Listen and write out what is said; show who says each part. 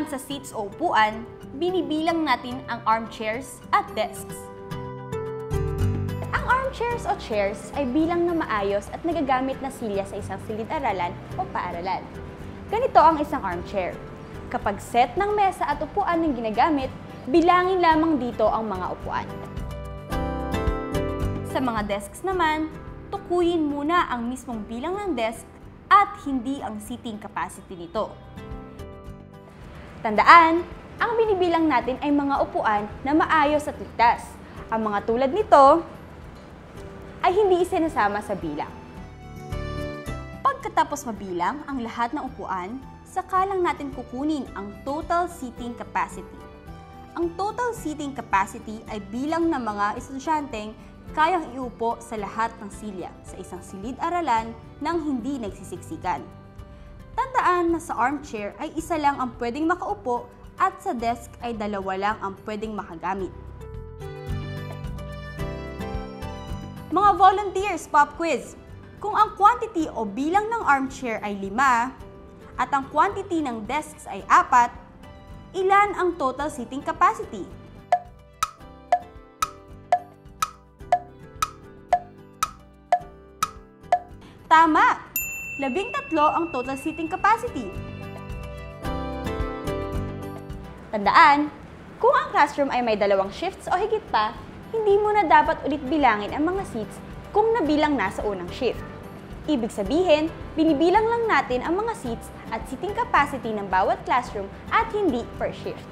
Speaker 1: Naman sa seats o upuan, binibilang natin ang armchairs at desks. Ang armchairs o chairs ay bilang na maayos at nagagamit na silya sa isang silid-aralan o paaralan. Ganito ang isang armchair. Kapag set ng mesa at upuan ng ginagamit, bilangin lamang dito ang mga upuan. Sa mga desks naman, tukuyin muna ang mismong bilang ng desk at hindi ang seating capacity nito. Tandaan, ang binibilang natin ay mga upuan na maayos at ligtas. Ang mga tulad nito ay hindi isinasama sa bilang. Pagkatapos mabilang ang lahat ng upuan, saka lang natin kukunin ang total seating capacity. Ang total seating capacity ay bilang ng mga estudyanteng kayang iupo sa lahat ng silya sa isang silid-aralan nang hindi nagsisiksikan. Tandaan na sa armchair ay isa lang ang pwedeng makaupo at sa desk ay dalawa lang ang pwedeng makagamit. Mga volunteers, pop quiz! Kung ang quantity o bilang ng armchair ay 5 at ang quantity ng desks ay 4, ilan ang total seating capacity? Tama! 13 ang total seating capacity. Tandaan, kung ang classroom ay may 2 shifts o higit pa, hindi mo na dapat ulit bilangin ang mga seats kung nabilang na sa unang shift. Ibig sabihin, binibilang lang natin ang mga seats at seating capacity ng bawat classroom at hindi per shift.